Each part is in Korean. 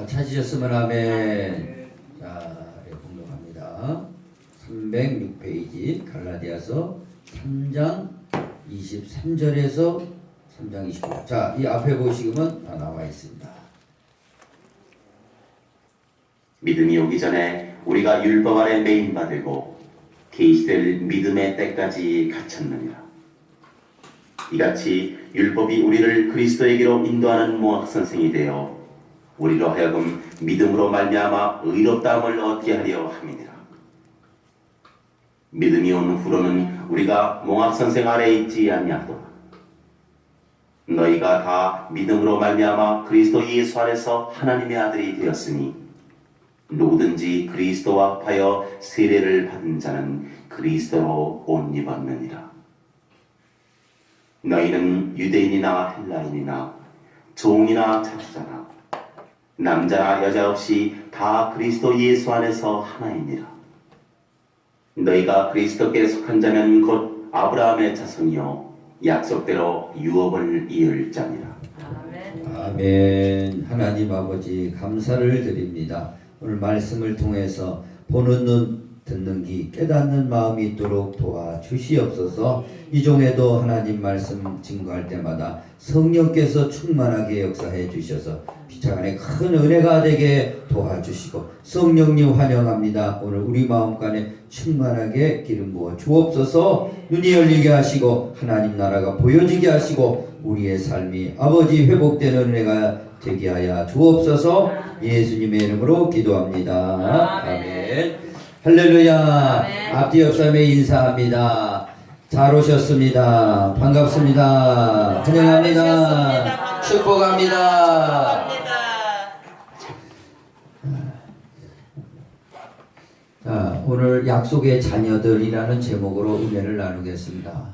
찾으셨으면 아멘. 자, 공동합니다. 306페이지 갈라디아서 3장 23절에서 3장 29절. 자, 이 앞에 보시면 다 나와 있습니다. 믿음이 오기 전에 우리가 율법 아래 매인받고 계시될 믿음의 때까지 갇혔느니라. 이같이 율법이 우리를 그리스도에게로 인도하는 모학선생이 되어 우리로 하여금 믿음으로 말미암아 의롭다함을 얻게 하려 함이니라. 믿음이 온 후로는 우리가 몽학선생 아래 있지 아니하도다. 너희가 다 믿음으로 말미암아 그리스도 예수 안에서 하나님의 아들이 되었으니 누구든지 그리스도와 합하여 세례를 받은 자는 그리스도로 옷 입었느니라. 너희는 유대인이나 헬라인이나 종이나 자주자나 남자나 여자 없이 다 그리스도 예수 안에서 하나이니라. 너희가 그리스도께 속한 자면 곧 아브라함의 자손이요 약속대로 유업을 이을 자니라. 아멘. 하나님 아버지 감사를 드립니다. 오늘 말씀을 통해서 보는 눈, 듣는 귀, 깨닫는 마음이 있도록 도와주시옵소서. 이 종에도 하나님 말씀 증거할 때마다 성령께서 충만하게 역사해 주셔서 피차간에 큰 은혜가 되게 도와주시고 성령님 환영합니다. 오늘 우리 마음간에 충만하게 기름 부어 주옵소서. 눈이 열리게 하시고 하나님 나라가 보여지게 하시고 우리의 삶이 아버지 회복되는 은혜가 되게 하여 주옵소서. 예수님의 이름으로 기도합니다. 아멘. 할렐루야. 아멘. 앞뒤 옆삼에 인사합니다. 잘 오셨습니다. 반갑습니다. 환영합니다. 축복합니다. 자, 오늘 약속의 자녀들이라는 제목으로 은혜를 나누겠습니다.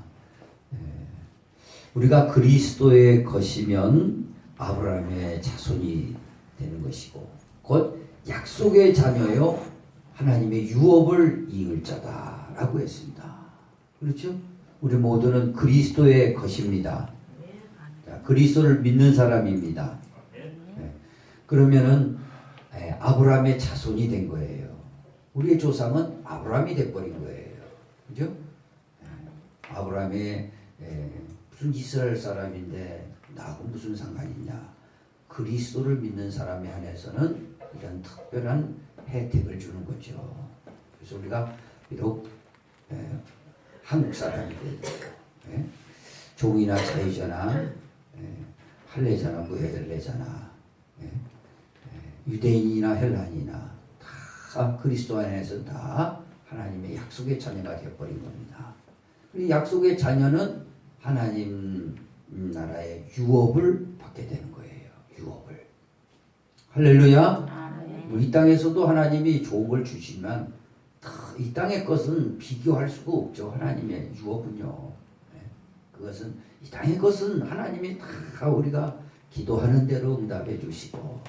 우리가 그리스도의 것이면 아브라함의 자손이 되는 것이고 곧 약속의 자녀요 하나님의 유업을 이을 자다라고 했습니다. 그렇죠? 우리 모두는 그리스도의 것입니다. 자, 그리스도를 믿는 사람입니다. 네. 그러면은 아브라함의 자손이 된 거예요. 우리의 조상은 아브라함이 돼버린 거예요. 그죠? 아브라함의 무슨 이스라엘 사람인데 나하고 무슨 상관이 있냐. 그리스도를 믿는 사람에 한해서는 이런 특별한 혜택을 주는 거죠. 그래서 우리가 비록 한국 사람이고 종이나 자유자나 할례자나 무할례자나 유대인이나 헬라인이나 다 그리스도 안에서 다 하나님의 약속의 자녀가 되어버린 겁니다. 그리고 약속의 자녀는 하나님 나라의 유업을 받게 되는 거예요. 유업을. 할렐루야. 이 땅에서도 하나님이 좋은 걸 주시면 이 땅의 것은 비교할 수가 없죠. 하나님의 유업은요. 그것은 이 땅의 것은 하나님이 다 우리가 기도하는 대로 응답해 주시고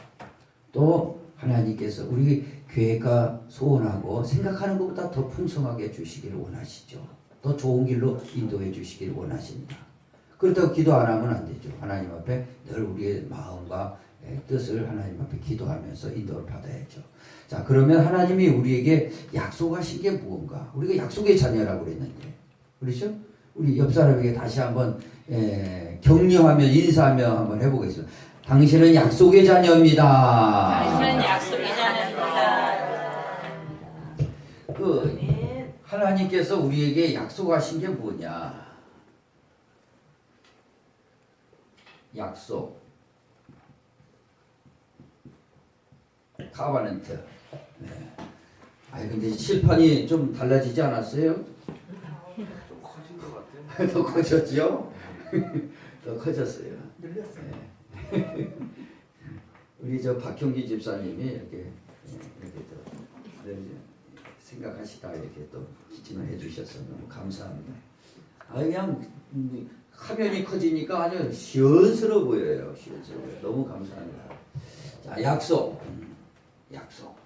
또 하나님께서 우리 교회가 소원하고 생각하는 것보다 더 풍성하게 주시기를 원하시죠. 더 좋은 길로 인도해 주시기를 원하십니다. 그렇다고 기도 안 하면 안 되죠. 하나님 앞에 늘 우리의 마음과 뜻을 하나님 앞에 기도하면서 인도를 받아야죠. 자, 그러면 하나님이 우리에게 약속하신 게 무언가? 우리가 약속의 자녀라고 그랬는데, 그렇죠? 우리 옆 사람에게 다시 한번 격려하며 인사하며 한번 해보겠습니다. 당신은 약속의 자녀입니다. 당신은 약속의 자녀입니다. 하나님께서 우리에게 약속하신 게 뭐냐? 약속. 카바넨트. 네. 아니 근데 칠판이 좀 달라지지 않았어요? 좀 커진 것 같아요. 더 커졌죠? 더 커졌어요. 늘렸어요. 네. 우리 저 박형기 집사님이 이렇게 또 생각하시다 이렇게 또 기침을 해주셔서 너무 감사합니다. 그냥 화면이 커지니까 아주 시원스러워 보여요. 시원스러워. 너무 감사합니다. 자, 약속. 약속.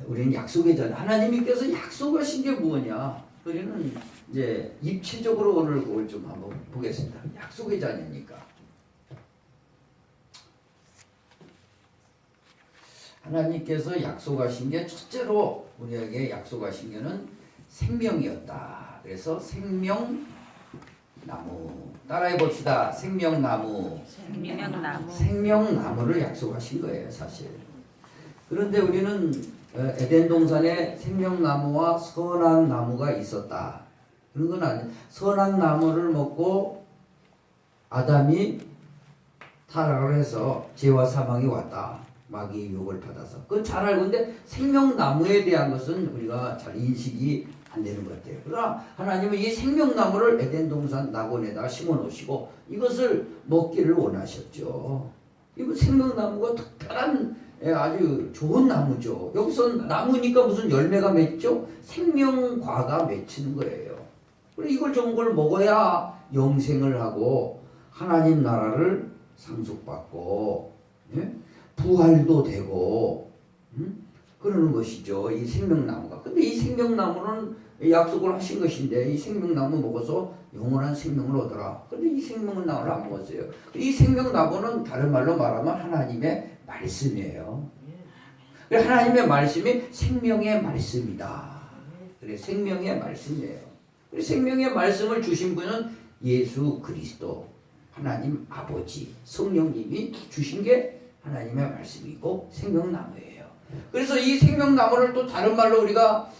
우리는 약속의 자녀. 하나님께서 약속하신 게 뭐냐? 우리는 이제 입체적으로 오늘 그걸 좀 한번 보겠습니다. 약속의 자녀니까. 하나님께서 약속하신 게 첫째로 우리에게 약속하신 게는 생명이었다. 그래서 생명나무 따라해 봅시다. 생명나무. 생명나무. 생명나무를 약속하신 거예요, 사실. 그런데 우리는 에덴 동산에 생명나무와 선악 나무가 있었다. 그런 건 아니에요. 선악 나무를 먹고 아담이 타락을 해서 죄와 사망이 왔다. 마귀의 유혹을 받아서. 그건 잘 알고 있는데 생명나무에 대한 것은 우리가 잘 인식이 안 되는 것 같아요. 그러나 하나님은 이 생명나무를 에덴 동산 낙원에다 심어 놓으시고 이것을 먹기를 원하셨죠. 이거 생명나무가 특별한 아주 좋은 나무죠. 여기서 나무니까 무슨 열매가 맺죠? 생명과가 맺히는 거예요. 그리고 이걸 좋은 걸 먹어야 영생을 하고 하나님 나라를 상속받고 부활도 되고 그러는 것이죠. 이 생명나무가. 근데 이 생명나무는 약속을 하신 것인데 이 생명나무 먹어서 영원한 생명을 얻어라. 근데 이 생명나무를 안 먹었어요. 이 생명나무는 다른 말로 말하면 하나님의 말씀이에요. 하나님의 말씀이 생명의 말씀이다. 그래, 생명의 말씀이에요. 그래, 생명의 말씀을 주신 분은 예수 그리스도, 하나님 아버지, 성령님이 주신 게 하나님의 말씀이고 생명나무예요. 그래서 이 생명나무를 또 다른 말로 우리가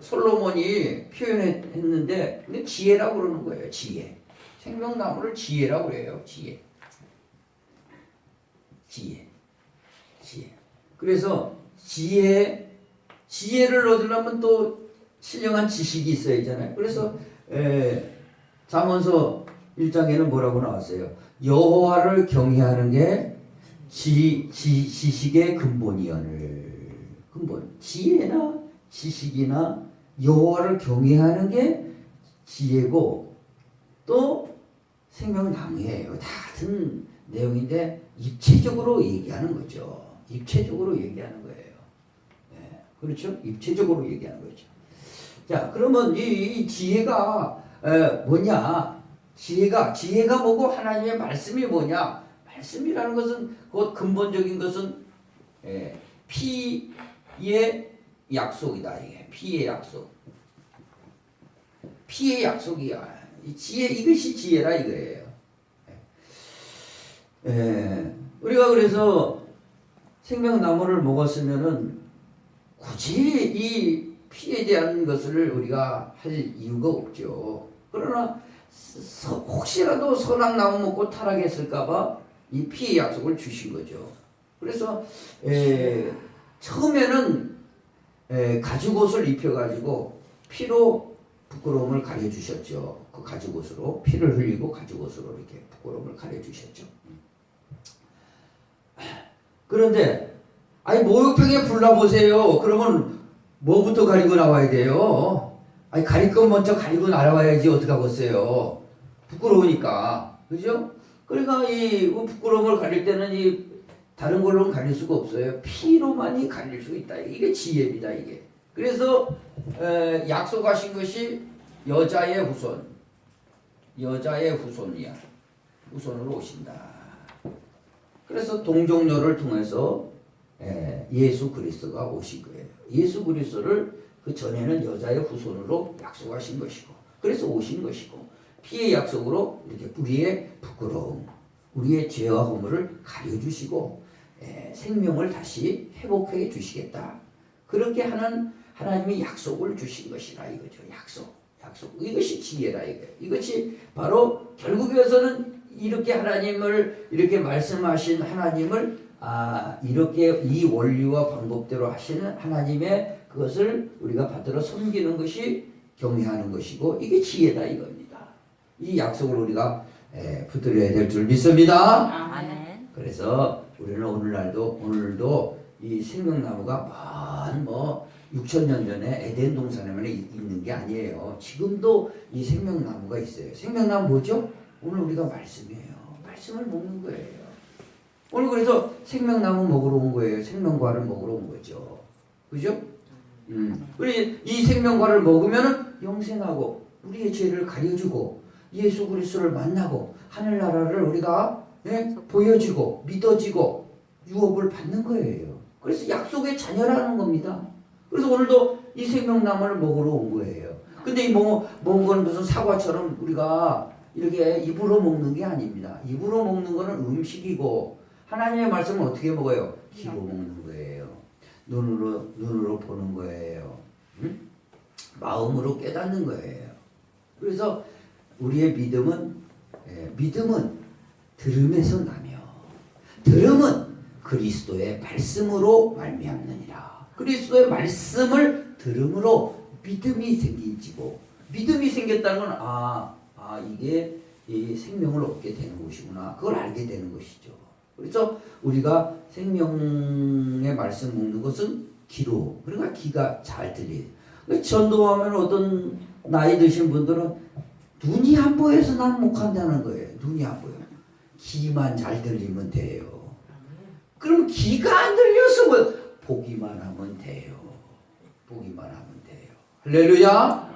솔로몬이 표현했는데 근데 지혜라고 그러는 거예요. 지혜. 생명나무를 지혜라고 그래요. 지혜. 그래서 지혜를 얻으려면 또 신령한 지식이 있어야 하잖아요. 그래서 잠언서 1장에는 뭐라고 나왔어요? 여호와를 경외하는 게 지식의 근본이여늘. 근본. 지혜나 지식이나 여호와를 경외하는 게 지혜고 또 생명나무예요. 다 같은 내용인데 입체적으로 얘기하는 거죠. 입체적으로 얘기하는 거예요. 네, 그렇죠? 입체적으로 얘기하는 거죠. 자, 그러면 이 지혜가 뭐냐? 지혜가 뭐고 하나님의 말씀이 뭐냐? 말씀이라는 것은 곧 근본적인 것은 피의 약속이다. 이게 피의 약속. 피의 약속이야. 이 지혜, 이것이 지혜라 이거예요. 우리가 그래서 생명나무를 먹었으면은 굳이 이 피에 대한 것을 우리가 할 이유가 없죠. 그러나 혹시라도 선악나무 먹고 타락했을까봐 이 피의 약속을 주신 거죠. 그래서 처음에는 가죽옷을 입혀가지고 피로 부끄러움을 가려주셨죠. 그 가죽옷으로 피를 흘리고 가죽옷으로 이렇게 부끄러움을 가려주셨죠. 그런데 아니 목욕탕에 불러보세요. 그러면 뭐부터 가리고 나와야 돼요? 아니 가릴 건 먼저 가리고 나와야지 어떡하겠어요. 부끄러우니까. 그죠? 그러니까 이 부끄러움을 가릴 때는 이 다른 걸로는 가릴 수가 없어요. 피로만이 가릴 수 있다. 이게 지혜입니다. 이게. 그래서 약속하신 것이 여자의 후손이야. 후손으로 오신다. 그래서 동정녀를 통해서 예수 그리스도가 오신 거예요. 예수 그리스도를 그 전에는 여자의 후손으로 약속하신 것이고 그래서 오신 것이고 피의 약속으로 이렇게 우리의 부끄러움, 우리의 죄와 허물을 가려주시고 생명을 다시 회복해 주시겠다. 그렇게 하는 하나님이 약속을 주신 것이라 이거죠. 약속. 이것이 지혜라 이거예요. 이것이 바로 결국에서는 이렇게 하나님을 이렇게 말씀하신 하나님을 이렇게 이 원리와 방법대로 하시는 하나님의 그것을 우리가 받들어 섬기는 것이 경외하는 것이고 이게 지혜다 이겁니다. 이 약속을 우리가 붙들어야 될 줄 믿습니다. 아멘. 그래서 우리는 오늘도 이 생명나무가 먼 6,000년 전에 에덴 동산에만 있는 게 아니에요. 지금도 이 생명나무가 있어요. 생명나무 뭐죠? 오늘 우리가 말씀이에요. 말씀을 먹는 거예요. 오늘 그래서 생명나무 먹으러 온 거예요. 생명과를 먹으러 온 거죠. 그죠? 우리 이 생명과를 먹으면은 영생하고 우리의 죄를 가려주고 예수 그리스도를 만나고 하늘나라를 우리가 보여지고 믿어지고 유업을 받는 거예요. 그래서 약속의 자녀라는 겁니다. 그래서 오늘도 이 생명나무를 먹으러 온 거예요. 근데 이 먹은 건 무슨 사과처럼 우리가 이렇게 입으로 먹는 게 아닙니다. 입으로 먹는 거는 음식이고 하나님의 말씀은 어떻게 먹어요? 귀로 먹는 거예요. 눈으로 보는 거예요. 응? 마음으로 깨닫는 거예요. 그래서 우리의 믿음은 들음에서 나며 들음은 그리스도의 말씀으로 말미암느니라. 그리스도의 말씀을 들음으로 믿음이 생긴지고 믿음이 생겼다는 건 이게 이 생명을 얻게 되는 것이구나. 그걸 알게 되는 것이죠. 그래서 우리가 생명의 말씀 먹는 것은 귀로, 그러니까 귀가 잘 들리. 전도하면 어떤 나이 드신 분들은 눈이 안 보여서 난 못 간다는 거예요. 눈이 안 보여. 귀만 잘 들리면 돼요. 그럼 귀가 안 들려서 뭐 보기만 하면 돼요. 보기만 하면 돼요. 할렐루야.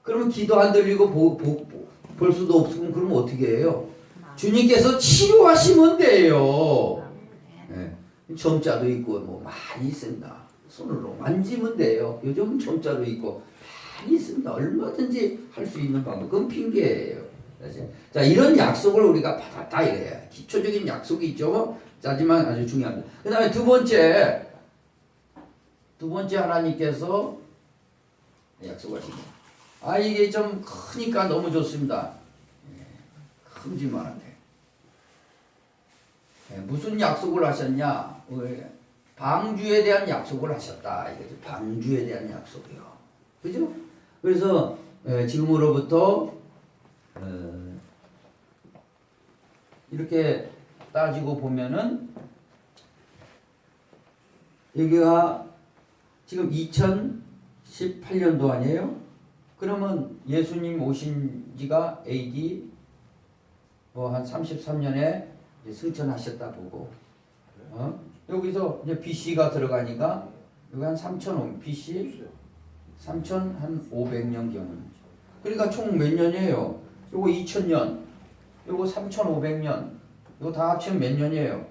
그러면 귀도 안 들리고 볼 수도 없으면 그럼 어떻게 해요? 주님께서 치료하시면 돼요. 네. 점자도 있고 뭐 많이 있습니다. 손으로 만지면 돼요. 요즘은 점자도 있고 많이 있습니다. 얼마든지 할 수 있는 방법. 그건 핑계예요. 자, 이런 약속을 우리가 받았다 이거예요. 기초적인 약속이 있죠. 하지만 아주 중요합니다. 그 다음에 두 번째 하나님께서 약속하십니다. 이게 좀 크니까 너무 좋습니다. 큼지만한데. 무슨 약속을 하셨냐? 방주에 대한 약속을 하셨다. 이거죠. 방주에 대한 약속이요. 그죠? 그래서 지금으로부터 이렇게 따지고 보면은 여기가 지금 2018년도 아니에요? 그러면 예수님 오신 지가 AD 한 33년에 승천하셨다 보고 여기서 이제 BC가 들어가니까 여기 한 3,500 BC 3,500년경. 그러니까 총 몇 년이에요? 요거 2000년, 요거 3,500년, 요거 다 합치면 몇 년이에요?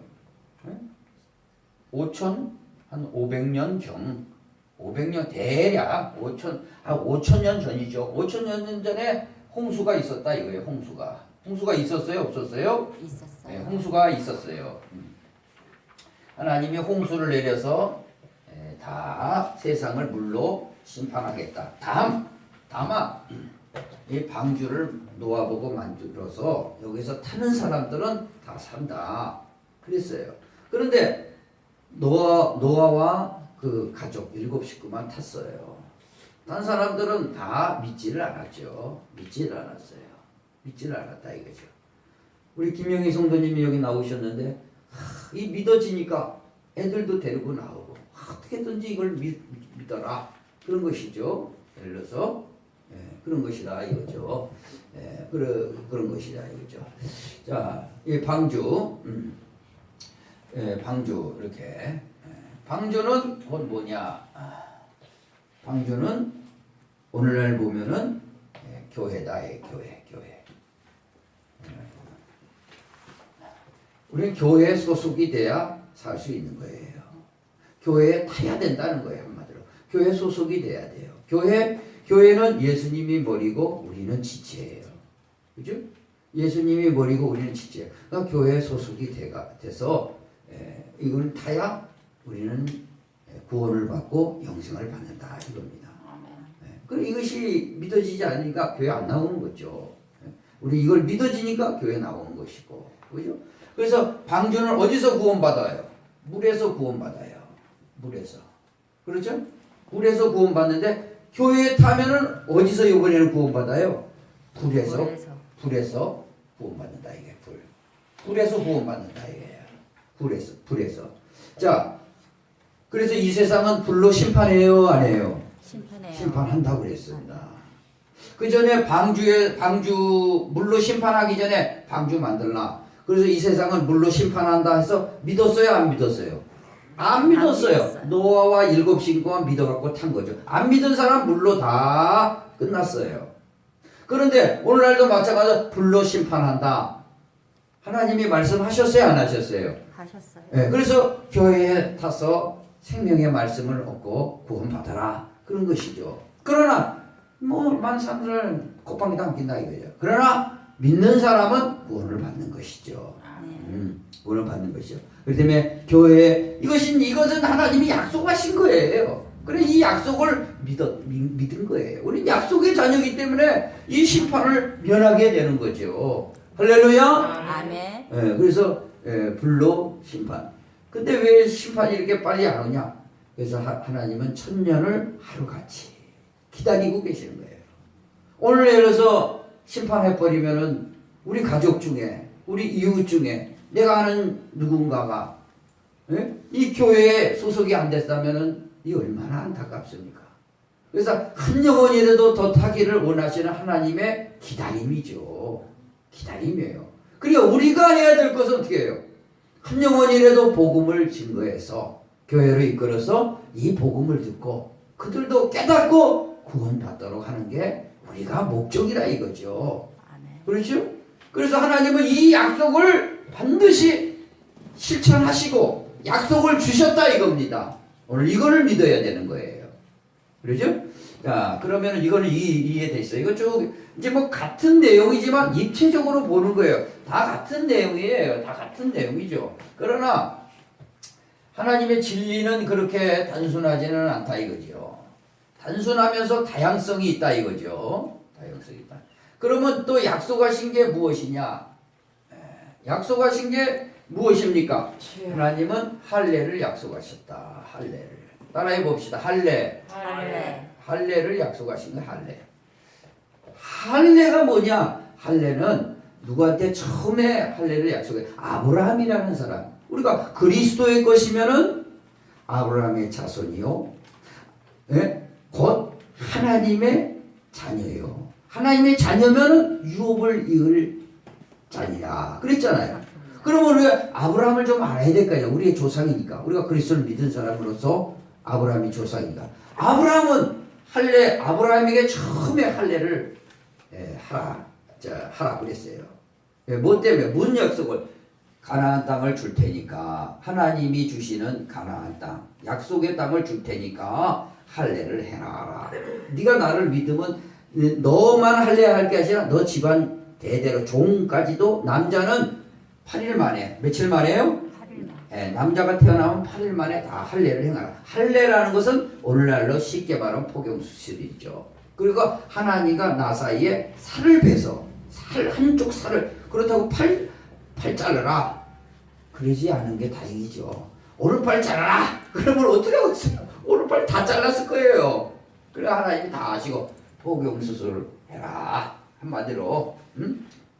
5,500년경. 500년 대략 5,000년 전이죠. 5,000년 전에 홍수가 있었다 이거예요. 홍수가 있었어요? 없었어요? 있었어요. 네, 홍수가 있었어요. 하나님이 홍수를 내려서 다 세상을 물로 심판하겠다. 다만 이 방주를 노아보고 만들어서 여기서 타는 사람들은 다 산다 그랬어요. 그런데 노아와 그 가족 7식구만 탔어요. 단 사람들은 다 믿지를 않았죠. 믿지를 않았다 이거죠. 우리 김영희 성도님이 여기 나오셨는데 이 믿어지니까 애들도 데리고 나오고 어떻게든지 이걸 믿어라 그런 것이죠. 예를 들어서 그런 것이다 이거죠. 그런 것이다 이거죠. 자, 이 방주 이렇게 방주는 곧 뭐냐? 방주는 오늘날 보면은 교회다, 교회. 우리는 교회에 소속이 돼야 살 수 있는 거예요. 교회에 타야 된다는 거예요, 한마디로. 교회에 소속이 돼야 돼요. 교회는 예수님이 머리고 우리는 지체예요. 그죠? 예수님이 머리고 우리는 지체예요. 그러니까 교회에 소속이 돼서 이걸 타야 우리는 구원을 받고 영생을 받는다 이겁니다. 그럼 이것이 믿어지지 않으니까 교회 안 나오는 거죠. 우리 이걸 믿어지니까 교회 나오는 것이고, 그죠? 그래서 방주는 어디서 구원받아요? 물에서 구원받아요. 물에서. 그렇죠? 물에서 구원받는데 교회에 타면은 어디서 이번에는 구원받아요? 불에서 구원받는다 이게 불에서 구원받는다 이게요. 불에서. 자, 그래서 이 세상은 불로 심판해요, 안 해요? 심판해요. 심판한다고 그랬습니다. 그 전에 방주 물로 심판하기 전에 방주 만들라. 그래서 이 세상은 물로 심판한다 해서 믿었어요, 안 믿었어요? 안 믿었어요. 노아와 7식구가 믿어갖고 탄 거죠. 안 믿은 사람 물로 다 끝났어요. 그런데 오늘날도 마찬가지로 불로 심판한다. 하나님이 말씀하셨어요, 안 하셨어요? 하셨어요. 예, 그래서 교회에 타서 생명의 말씀을 얻고 구원받아라 그런 것이죠. 그러나 뭐 많은 사람들은 콧방귀 담긴다 이거죠. 그러나 믿는 사람은 구원을 받는 것이죠. 구원을 받는 것이죠. 그렇기 때문에 교회에 이것은 하나님이 약속하신 거예요. 그래 이 약속을 믿은 거예요. 우리 약속의 자녀이기 때문에 이 심판을 면하게 되는 거죠. 할렐루야. 아멘. 예, 그래서 불로 심판. 근데 왜 심판이 이렇게 빨리 안 오냐? 그래서 하나님은 천년을 하루같이 기다리고 계시는 거예요. 오늘 예를 들어서 심판해버리면은 우리 가족 중에 우리 이웃 중에 내가 아는 누군가가 이 교회에 소속이 안 됐다면은 이 얼마나 안타깝습니까? 그래서 한 영혼이라도 더 타기를 원하시는 하나님의 기다림이죠. 기다림이에요. 그러니까 우리가 해야 될 것은 어떻게 해요? 한 영혼이라도 복음을 증거해서 교회로 이끌어서 이 복음을 듣고 그들도 깨닫고 구원받도록 하는 게 우리가 목적이라 이거죠. 그렇죠? 그래서 하나님은 이 약속을 반드시 실천하시고 약속을 주셨다 이겁니다. 오늘 이거를 믿어야 되는 거예요. 그렇죠? 자, 그러면 이거는 이해됐어요. 이거 쭉 이제 뭐 같은 내용이지만 입체적으로 보는 거예요. 다 같은 내용이에요. 다 같은 내용이죠. 그러나 하나님의 진리는 그렇게 단순하지는 않다 이거죠. 단순하면서 다양성이 있다 이거죠. 다양성이 있다. 그러면 또 약속하신 게 무엇이냐? 약속하신 게 무엇입니까? 하나님은 할례를 약속하셨다. 할례를. 따라해 봅시다. 할례. 할례를 약속하신 거 할례. 할례가 뭐냐? 할례는 누구한테 처음에 할례를 약속해? 아브라함이라는 사람. 우리가 그리스도의 것이면은 아브라함의 자손이요. 예? 곧 하나님의 자녀요. 하나님의 자녀면은 유업을 이을 자녀야. 그랬잖아요. 그러면 우리가 아브라함을 좀 알아야 될 거예요. 우리의 조상이니까. 우리가 그리스도를 믿은 사람으로서 아브라함이 조상이니까. 아브라함은 아브라함에게 처음에 할례를 하라 그랬어요. 뭐 때문에? 무슨 약속을? 가나안 땅을 줄 테니까, 하나님이 주시는 가나안 땅, 약속의 땅을 줄 테니까 할례를 해라. 네가 나를 믿으면 너만 할례할 게 아니라 너 집안 대대로 종까지도. 남자는 8일 만에, 며칠 만에요? 8일 만에. 남자가 태어나면 8일 만에 다 할례를 행하라. 할례라는 것은 오늘날로 쉽게 말하면 포경수술이죠. 그리고 하나님과 나 사이에 살을 베서 한쪽 살을, 그렇다고 팔 자르라 그러지 않은 게 다행이죠. 오른팔 자르라 그러면 어떻게 하겠어요? 오른팔 다 잘랐을 거예요. 그래 하나님이 다 아시고 포경수술 해라 한마디로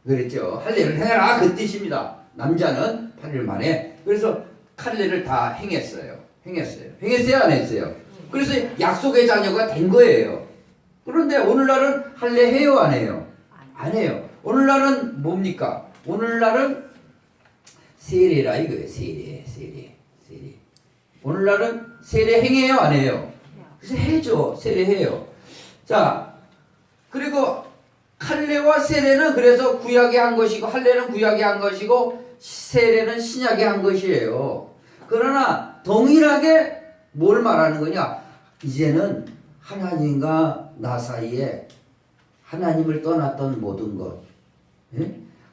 그랬죠. 할례를 해라 그 뜻입니다. 남자는 8일 만에. 그래서 할례를 다 행했어요. 행했어요 안 했어요? 그래서 약속의 자녀가 된 거예요. 그런데 오늘날은 할례 해요 안 해요? 안 해요. 오늘날은 뭡니까? 오늘날은 세례라 이거예요. 세례. 오늘날은 세례 행해요 안 해요? 그래서 해죠. 세례해요. 자, 그리고 할례와 세례는 그래서 구약에 한 것이고, 할례는 구약에 한 것이고, 세례는 신약에 한 것이에요. 그러나 동일하게 뭘 말하는 거냐? 이제는 하나님과 나 사이에 하나님을 떠났던 모든 것,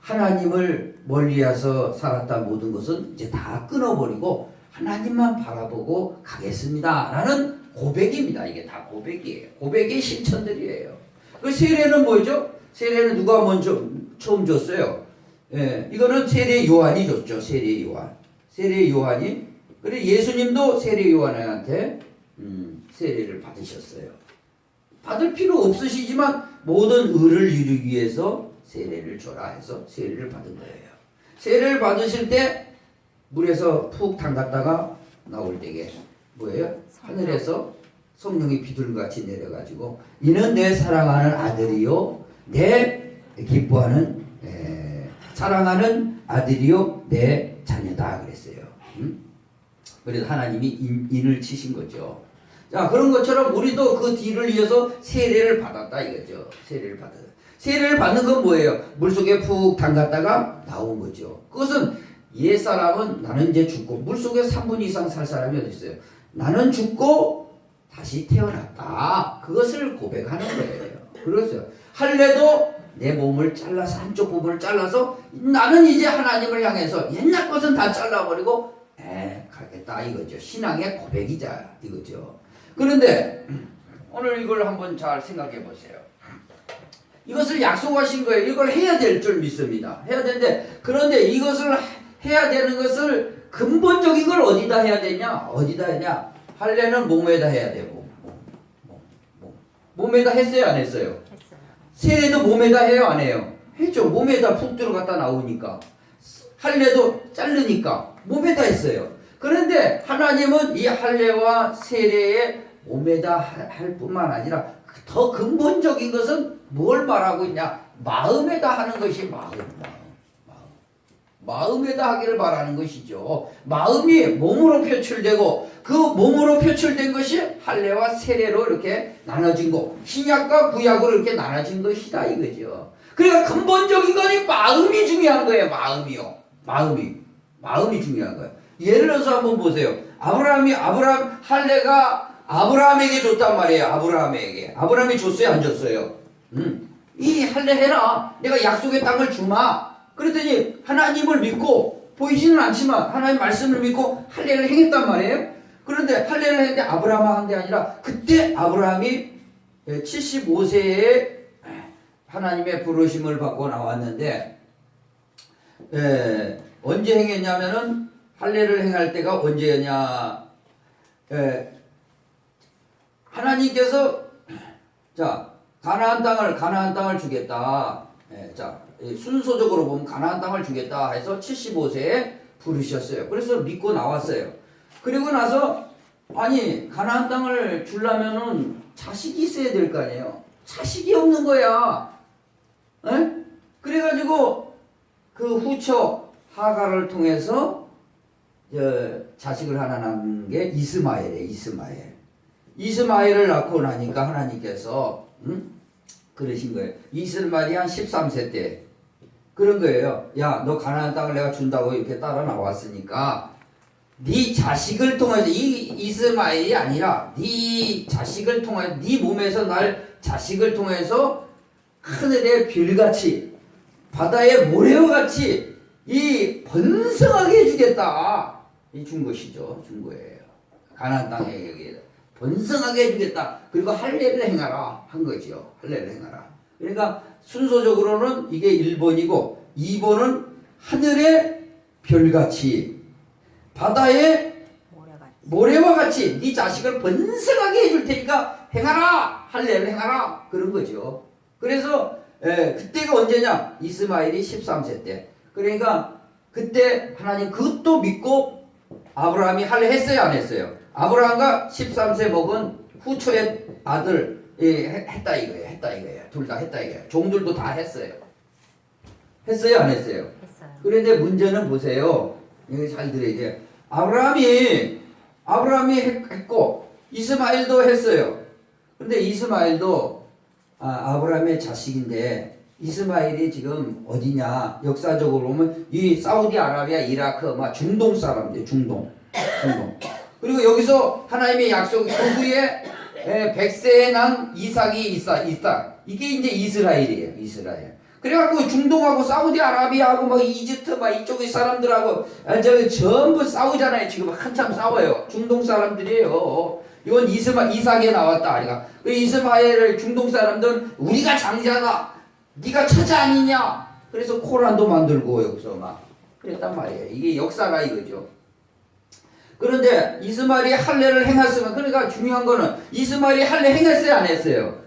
하나님을 멀리해서 살았던 모든 것은 이제 다 끊어버리고 하나님만 바라보고 가겠습니다 라는 고백입니다. 이게 다 고백이에요. 고백의 실천들이에요. 그 세례는 뭐죠? 세례는 누가 먼저 처음 줬어요? 이거는 세례 요한이 줬죠. 세례 요한이. 그래 예수님도 세례 요한한테 세례를 받으셨어요. 받을 필요 없으시지만 모든 의를 이루기 위해서 세례를 줘라 해서 세례를 받은 거예요. 세례를 받으실 때 물에서 푹 담갔다가 나올 때게 뭐예요? 하늘에서 성령이 비둘기같이 내려가지고 이는 내 사랑하는 아들이요 내 기뻐하는 사랑하는 아들이요 내 자녀다 그랬어요. 그래서 하나님이 인을 치신 거죠. 자, 그런 것처럼 우리도 그 뒤를 이어서 세례를 받았다 이거죠. 세례를 받았다. 세례를 받는 건 뭐예요? 물속에 푹 담갔다가 나온 거죠. 그것은 옛사람은 나는 이제 죽고 물속에 3분 이상 살 사람이 어디 있어요? 나는 죽고 다시 태어났다. 그것을 고백하는 거예요. 그렇죠. 할례도 내 몸을 잘라서 한쪽 부분을 잘라서 나는 이제 하나님을 향해서 옛날 것은 다 잘라버리고 가겠다 이거죠. 신앙의 고백이자 이거죠. 그런데 오늘 이걸 한번 잘 생각해 보세요. 이것을 약속하신 거예요. 이걸 해야 될 줄 믿습니다. 해야 되는데 그런데 이것을 해야 되는 것을 근본적인 걸 어디다 해야 되냐? 어디다 했냐? 할례는 몸에다 해야 되고 몸에다 했어요 안 했어요? 세례도 몸에다 해요 안 해요? 했죠. 몸에다 푹 들어갔다 나오니까. 할례도 자르니까 몸에다 했어요. 그런데 하나님은 이 할례와 세례에 몸에다 할 뿐만 아니라 더 근본적인 것은 뭘 말하고 있냐? 마음에다 하는 것이 마음에다 하기를 바라는 것이죠. 마음이 몸으로 표출되고 그 몸으로 표출된 것이 할례와 세례로 이렇게 나눠진 거, 신약과 구약으로 이렇게 나눠진 것이다 이거죠. 그러니까 근본적인 건 마음이 중요한 거예요. 마음이 중요한 거예요. 예를 들어서 한번 보세요. 아브라함 할례가 아브라함에게 줬단 말이에요. 아브라함이 줬어요 안 줬어요? 이 할례 해라. 내가 약속의 땅을 주마. 그랬더니 하나님을 믿고 보이지는 않지만 하나님 말씀을 믿고 할례를 행했단 말이에요. 그런데 할례를 했는데 아브라함 한 게 아니라 그때 아브라함이 75세에 하나님의 부르심을 받고 나왔는데 언제 행했냐면은 할례를 행할 때가 언제였냐? 하나님께서 자 가나안 땅을 주겠다. 자 순서적으로 보면 가나안 땅을 주겠다 해서 75세에 부르셨어요. 그래서 믿고 나왔어요. 그리고 나서 아니 가나안 땅을 주려면은 자식이 있어야 될 거 아니에요. 자식이 없는 거야. 그래가지고 그 후처 하가를 통해서 자식을 하나 낳은 게 이스마엘이에요. 이스마엘을 낳고 나니까 하나님께서 그러신 거예요. 이스마엘이 한 13세 때 그런 거예요. 야, 너 가나안 땅을 내가 준다고 이렇게 따라 나왔으니까 네 자식을 통해서 이 이스마엘이 아니라 네 자식을 통해 네 몸에서 날 자식을 통해서 하늘의 별같이 바다의 모래와 같이 이 번성하게 해주겠다. 이 준 것이죠. 준 거예요. 가나안 땅에 여기 번성하게 해주겠다. 그리고 할례를 행하라 한 거죠. 할례를 행하라. 그러니까 순서적으로는 이게 1번이고 2번은 하늘의 별같이 바다의 모래와 같이 네 자식을 번성하게 해줄 테니까 행하라. 할례를 행하라. 그런 거죠. 그래서 그때가 언제냐? 이스마엘이 13세 때. 그러니까 그때 하나님 그것도 믿고 아브라함이 할례 했어요 안 했어요? 아브라함과 13세 먹은 후초의 아들 했다 이거예요. 둘 다 했다 이거예요. 종들도 다 했어요. 했어요 안 했어요? 했어요. 그런데 문제는 보세요. 이거 잘 들어야 돼요. 아브라함이 했고 이스마엘도 했어요. 그런데 이스마엘도 아브라함의 자식인데 이스마엘이 지금 어디냐? 역사적으로 보면 이 사우디아라비아, 이라크, 중동 사람들, 중동. 그리고 여기서 하나님의 약속 그 후에 100세에 난 이삭이 있다. 이게 이제 이스라엘이에요. 그래갖고 중동하고 사우디아라비아하고 이집트 이쪽의 사람들하고 저기 전부 싸우잖아요. 지금 한참 싸워요. 중동 사람들이에요. 이건 이삭에 나왔다. 아이가. 그 이스마엘을 중동 사람들은 우리가 장자다. 네가 처자 아니냐. 그래서 코란도 만들고 여기서 그랬단 말이에요. 이게 역사가 이거죠. 그런데 이스마엘이 할례를 행했으면 그러니까 중요한 거는 이스마엘이 할례 행했어요 안 했어요?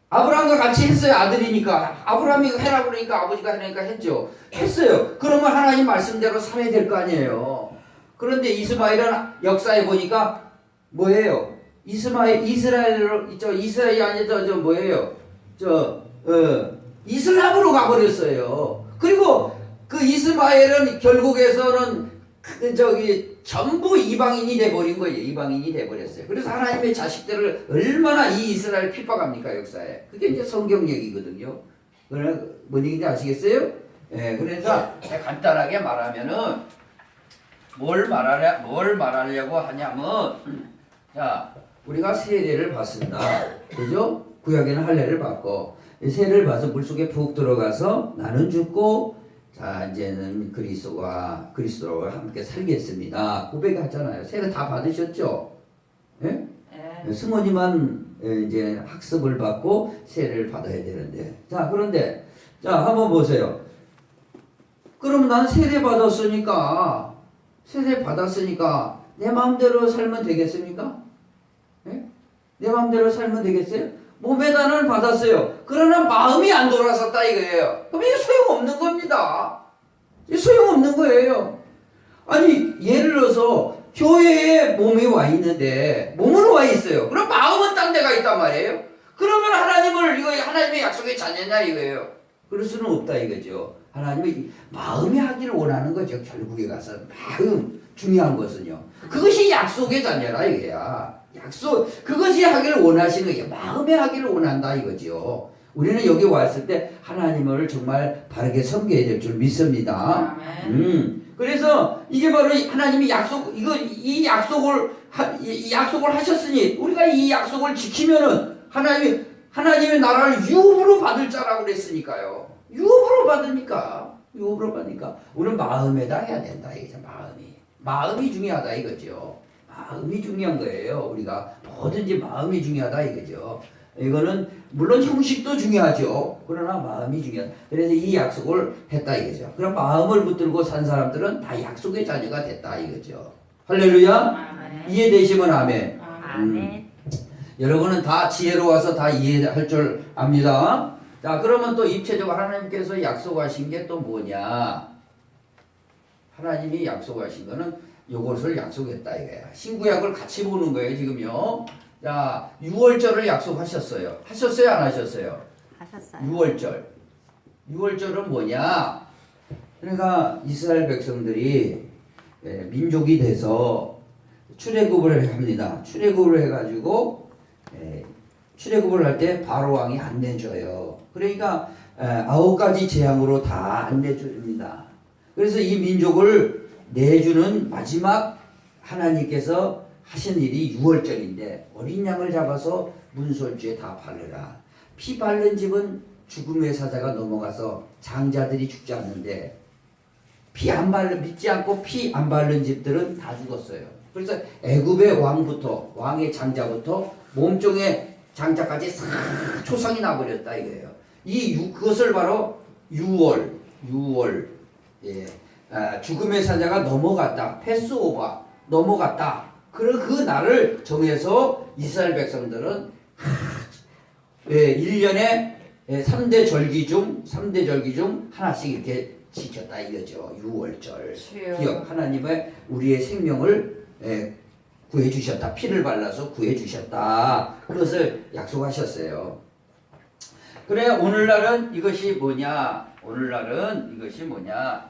아브라함과 같이 했어요. 아들이니까. 아브라함이 해라 그러니까 아버지가 하니까 했죠. 했어요. 그러면 하나님 말씀대로 살아야 될 거 아니에요. 그런데 이스마엘은 역사에 보니까 뭐예요? 이스라엘이 아니라 뭐예요? 이슬람으로 가버렸어요. 그리고 그 이스마엘은 결국에서는 전부 이방인이 돼버린 거예요. 이방인이 돼버렸어요. 그래서 하나님의 자식들을 얼마나 이 이스라엘 핍박합니까 역사에. 그게 이제 성경 얘기거든요. 그러나 뭔 얘기인지 아시겠어요? 예, 그래서 간단하게 말하면은 뭘 말하려고 하냐면 자 우리가 세례를 받습니다. 그죠? 구약에는 할례를 받고 세례를 받아서 물속에 푹 들어가서 나는 죽고 자 이제는 그리스도와 함께 살겠습니다. 고백하잖아요. 세례 다 받으셨죠? 예? 예. 승원이만 이제 학습을 받고 세례를 받아야 되는데 자 그런데 자 한번 보세요. 그럼 난 세례 받았으니까 내 마음대로 살면 되겠습니까? 예? 내 마음대로 살면 되겠어요? 몸의 단을 받았어요. 그러나 마음이 안 돌아섰다 이거예요. 그럼 이게 소용없는 겁니다. 이게 소용없는 거예요. 아니 예를 들어서 교회에 몸이 와 있는데 몸은 와 있어요. 그럼 마음은 딴 데가 있단 말이에요. 그러면 하나님의 약속의 자녀냐 이거예요. 그럴 수는 없다 이거죠. 하나님의 마음이 하기를 원하는 거죠. 결국에 가서 마음 중요한 것은요. 그것이 약속의 자녀라 이거야. 그것이 하기를 원하시는 거예요. 마음에 하기를 원한다 이거죠. 우리는 여기 왔을 때 하나님을 정말 바르게 섬겨야 될 줄 믿습니다. 그래서 이게 바로 하나님이 이 약속을 하셨으니 우리가 이 약속을 지키면은 하나님의 나라를 유업으로 받을 자라고 그랬으니까요. 유업으로 받으니까 우리는 마음에다 해야 된다 이거죠. 마음이 중요하다 이거죠. 마음이 중요한 거예요. 우리가 뭐든지 마음이 중요하다 이거죠. 이거는 물론 형식도 중요하죠. 그러나 마음이 중요하다. 그래서 이 약속을 했다 이거죠. 그럼 마음을 붙들고 산 사람들은 다 약속의 자녀가 됐다 이거죠. 할렐루야. 아멘. 이해되시면 아멘. 아멘. 여러분은 다 지혜로워서 다 이해할 줄 압니다. 자 그러면 또 입체적으로 하나님께서 약속하신 게 또 뭐냐. 하나님이 약속하신 거는 요것을 약속했다 이거야. 신구약을 같이 보는 거예요 지금요. 자 6월절을 약속하셨어요. 하셨어요 안 하셨어요? 하셨어요. 6월절은 뭐냐. 그러니까 이스라엘 백성들이 민족이 돼서 출애굽을 합니다. 출애굽을 해가지고 출애굽을 할 때 바로 왕이 안 내줘요. 그러니까 9가지 재앙으로 다 안 내줍니다. 그래서 이 민족을 내주는 마지막 하나님께서 하신 일이 6월절인데 어린 양을 잡아서 문설주에 다 바르라. 피 바른 집은 죽음의 사자가 넘어가서 장자들이 죽지 않는데 믿지 않고 피 안 바른 집들은 다 죽었어요. 그래서 애굽의 왕의 장자부터 몸종의 장자까지 싹 초상이 나버렸다 이거예요. 그것을 바로 6월 죽음의 사자가 넘어갔다. 패스오버 넘어갔다. 그 날을 정해서 이스라엘 백성들은 1년에 3대 절기 중 하나씩 이렇게 지켰다 이거죠. 6월절. 하나님의 우리의 생명을 구해주셨다. 피를 발라서 구해주셨다. 그것을 약속하셨어요. 그래 오늘날은 이것이 뭐냐.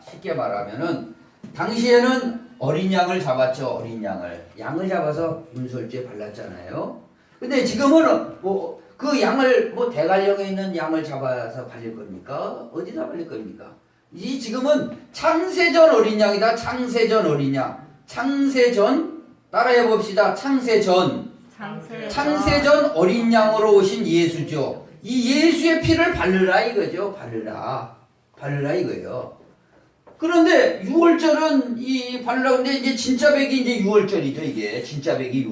쉽게 말하면은 당시에는 어린 양을 잡았죠. 어린 양을 잡아서 문설주에 발랐잖아요. 근데 지금은 그 양을 대관령에 있는 양을 잡아서 발릴 겁니까? 어디다 발릴 겁니까? 지금은 창세전 어린 양이다. 창세전 어린 양. 창세전 따라해 봅시다. 창세전 어린 양으로 오신 예수죠. 이 예수의 피를 바르라 이거죠. 바르라 이거예요. 그런데 6월절은 바르라는데 이제 진짜 백이 이제 6월절이죠. 이게 진짜 백이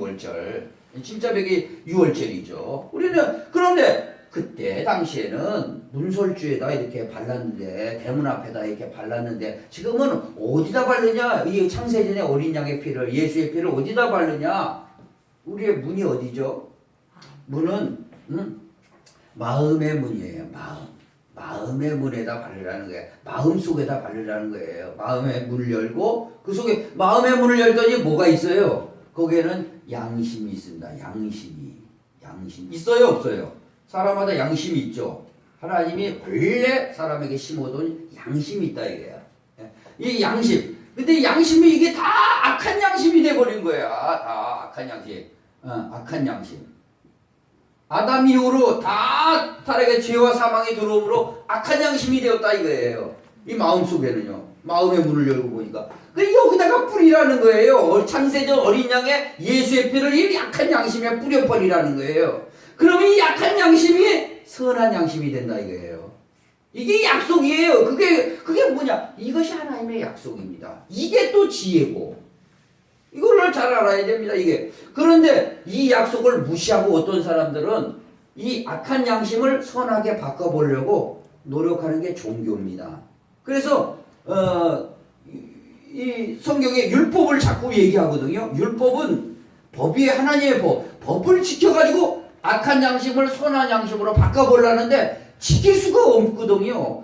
6월절이죠. 우리는 그런데 그때 당시에는 문설주에다 이렇게 발랐는데 대문 앞에다 이렇게 발랐는데 지금은 어디다 바르냐? 이 창세전의 어린 양의 피를 예수의 피를 어디다 바르냐? 우리의 문이 어디죠? 문은 마음의 문이에요. 마음의 문에다 바르라는 거예요. 마음 속에다 바르라는 거예요. 마음의 문을 열고 그 속에 마음의 문을 열더니 뭐가 있어요? 거기에는 양심이 있습니다. 양심이 있어요 없어요? 사람마다 양심이 있죠. 하나님이 원래 사람에게 심어둔 양심이 있다 이거야. 이 양심 근데 양심이 이게 다 악한 양심이 돼버린 거야. 다 악한 양심. 악한 양심. 아담 이후로 다 타락의 죄와 사망이 들어오므로 악한 양심이 되었다 이거예요. 이 마음 속에는요. 마음의 문을 열고 보니까. 그 여기다가 뿌리라는 거예요. 창세전 어린 양의 예수의 피를 이 약한 양심에 뿌려버리라는 거예요. 그러면 이 약한 양심이 선한 양심이 된다 이거예요. 이게 약속이에요. 그게 뭐냐? 이것이 하나님의 약속입니다. 이게 또 지혜고. 이거를 잘 알아야 됩니다, 이게. 그런데 이 약속을 무시하고 어떤 사람들은 이 악한 양심을 선하게 바꿔보려고 노력하는 게 종교입니다. 그래서, 이 성경에 율법을 자꾸 얘기하거든요. 율법은 법이 하나님의 법을 지켜가지고 악한 양심을 선한 양심으로 바꿔보려는데 지킬 수가 없거든요.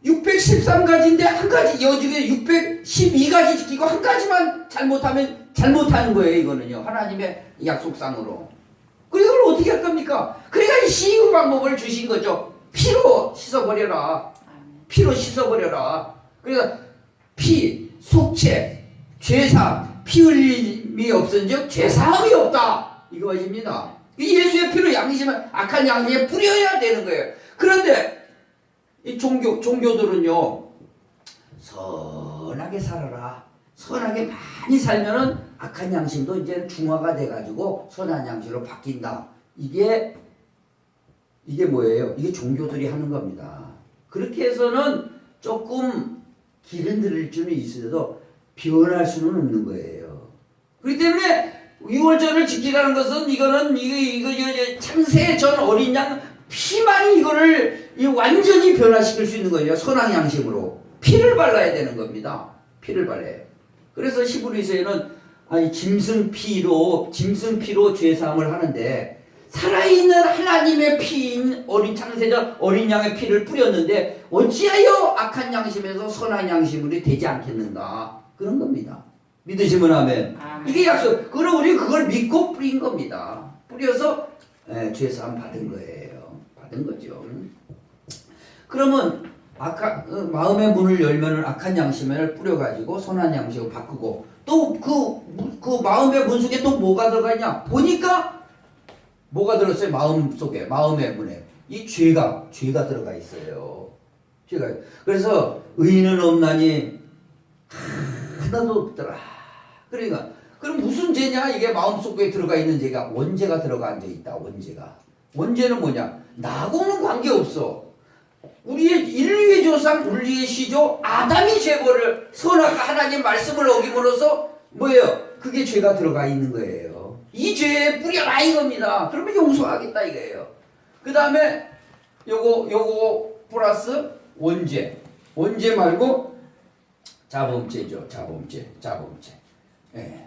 613가지인데 한 가지 여중에 612가지 지키고 한 가지만 잘못하면 잘못하는 거예요. 이거는요. 하나님의 약속상으로. 그걸 어떻게 할 겁니까? 그러니까 이 쉬운 방법을 주신 거죠. 피로 씻어버려라. 피로 씻어버려라. 그러니까 피, 속죄, 죄사함, 피 흘림이 없은즉 죄사함이 없다. 이것입니다. 예수의 피로 양심을 악한 양심에 뿌려야 되는 거예요. 그런데 이 종교들은요, 선하게 살아라. 선하게 많이 살면은 악한 양심도 이제 중화가 돼가지고 선한 양심으로 바뀐다. 이게 뭐예요? 이게 종교들이 하는 겁니다. 그렇게 해서는 조금 길은 들일 수는 있어도 변할 수는 없는 거예요. 그렇기 때문에 6월절을 지키라는 것은 이거 창세 전 어린 양 피만이 이거를 완전히 변화시킬 수 있는 거예요. 선한 양심으로. 피를 발라야 되는 겁니다. 피를 발라요. 그래서 히브리서에는 짐승피로 죄사함을 하는데 살아있는 하나님의 피인 창세전 어린 양의 피를 뿌렸는데 어찌하여 악한 양심에서 선한 양심으로 되지 않겠는가. 그런 겁니다. 믿으시면 아멘. 이게 약속. 그럼 우리 그걸 믿고 뿌린 겁니다. 뿌려서 죄사함 받은 거예요. 받은 거죠. 그러면 마음의 문을 열면은 악한 양심을 뿌려가지고 선한 양심으로 바꾸고 또 그 마음의 문 속에 또 뭐가 들어가 있냐? 보니까 뭐가 들었어요? 마음 속에, 마음의 문에 이 죄가 들어가 있어요. 죄가. 그래서 의인은 없나니 하나도 없더라. 그러니까 그럼 무슨 죄냐? 이게 마음속에 들어가 있는 죄가 원죄가 들어가 앉아 있다. 원죄는 뭐냐? 나하고는 관계없어. 우리의 인류의 조상, 우리의 시조 아담이 죄벌을 선악과 하나님 말씀을 어김으로써 뭐예요? 그게 죄가 들어가 있는 거예요. 이 죄에 뿌려라 이겁니다. 그러면 용서하겠다 이거예요. 그 다음에 요거 플러스 원죄 말고 자범죄죠. 자범죄. 예.